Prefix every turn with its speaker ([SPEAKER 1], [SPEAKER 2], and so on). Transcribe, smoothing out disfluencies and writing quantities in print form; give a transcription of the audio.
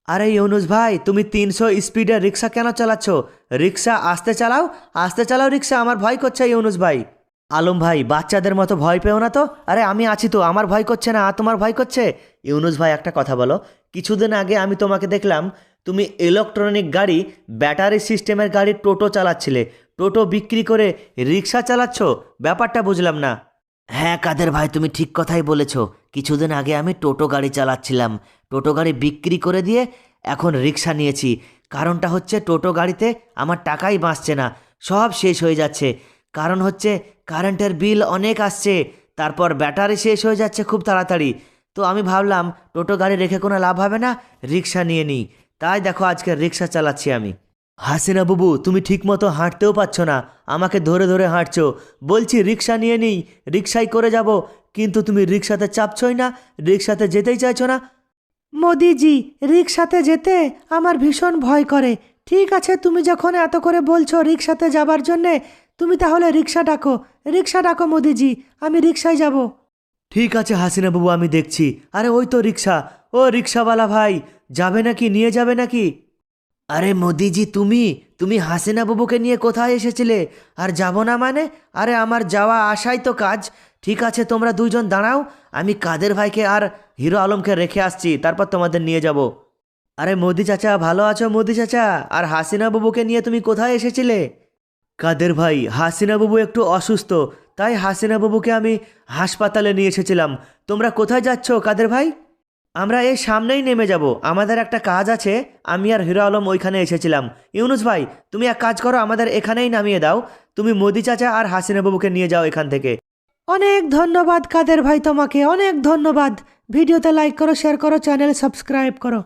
[SPEAKER 1] আরে ইউনুস ভাই, তুমি 300 স্পিডে রিক্সা কেন চালাচ্ছ? রিক্সা আস্তে চালাও, আস্তে চালাও রিক্সা, আমার ভয় করছে ইউনুস ভাই। আলম ভাই, বাচ্চাদের মতো ভয় পেও না তো। আরে আমি আছি তো, আমার ভয় করছে না, তোমার ভয় করছে? ইউনুস ভাই একটা কথা বলো, কিছুদিন আগে আমি তোমাকে দেখলাম তুমি ইলেকট্রনিক গাড়ি, ব্যাটারি সিস্টেমের গাড়ি টোটো চালাচ্ছিলে। টোটো বিক্রি করে রিক্সা চালাচ্ছ, ব্যাপারটা বুঝলাম না। হ্যাঁ কাদের ভাই, তুমি ঠিক কথাই বলেছো। কিছুদিন আগে আমি টোটো গাড়ি চালাচ্ছিলাম, টোটো গাড়ি বিক্রি করে দিয়ে এখন রিক্সা নিয়েছি। কারণটা হচ্ছে টোটো গাড়িতে আমার টাকাই বাঁচছে না, সব শেষ হয়ে যাচ্ছে। কারণ হচ্ছে কারেন্টের বিল অনেক আসছে, তারপর ব্যাটারি শেষ হয়ে যাচ্ছে খুব তাড়াতাড়ি। তো আমি ভাবলাম টোটো গাড়ি রেখে কোনো লাভ হবে না, রিক্সা নিয়ে নিই। তাই দেখো আজকে রিক্সা চালাচ্ছি আমি। হাসিনা বাবু, তুমি ঠিকমতো হাঁটতেও পারছো না, আমাকে ধরে ধরে হাঁটছো। বলছি রিক্সা নিয়ে নিই, রিক্সাই করে যাব, কিন্তু তুমি রিক্সাতে চাপছই না, রিক্সাতে যেতেই চাইছো না। মোদিজি, রিক্সাতে যেতে আমার ভীষণ ভয় করে। ঠিক আছে, তুমি যখন এত করে বলছো রিক্সাতে যাবার জন্যে, তুমি তাহলে রিক্সা ডাকো, রিক্সা ডাকো মোদিজি, আমি রিক্সায় যাব। ঠিক আছে হাসিনা বাবু, আমি দেখছি। আরে ওই তো রিক্সা। ও রিক্সাওয়ালা ভাই, যাবে নাকি, নিয়ে যাবে নাকি? আরে মোদিজি, তুমি তুমি হাসিনা বাবুকে নিয়ে কোথায় এসেছিলে? আর যাব না মানে? আরে আমার যাওয়া আসাই তো কাজ। ঠিক আছে, তোমরা দুইজন দাঁড়াও, আমি কাদের ভাইকে আর হিরো আলমকে রেখে আসছি, তারপর তোমাদের নিয়ে যাব। আরে মোদি চাচা, ভালো আছো মোদি চাচা? আর হাসিনা বাবুকে নিয়ে তুমি কোথায় এসেছিলে? কাদের ভাই, হাসিনা বাবু একটু অসুস্থ, তাই হাসিনা বাবুকে আমি হাসপাতালে নিয়ে এসেছিলাম। তোমরা কোথায় যাচ্ছ কাদের ভাই? আমরা এই সামনেই নেমে যাব, আমাদের একটা কাজ আছে। আমি আর হিরো আলম ওইখানে এসেছিলাম। ইউনুস ভাই, তুমি এক কাজ করো, আমাদের এখানেই নামিয়ে দাও। তুমি মোদি চাচা আর হাসিনা বাবুকে নিয়ে যাও এখান থেকে। অনেক ধন্যবাদ কাদের ভাই, তোমাকে অনেক ধন্যবাদ। ভিডিওতে লাইক করো, শেয়ার করো, চ্যানেল সাবস্ক্রাইব করো।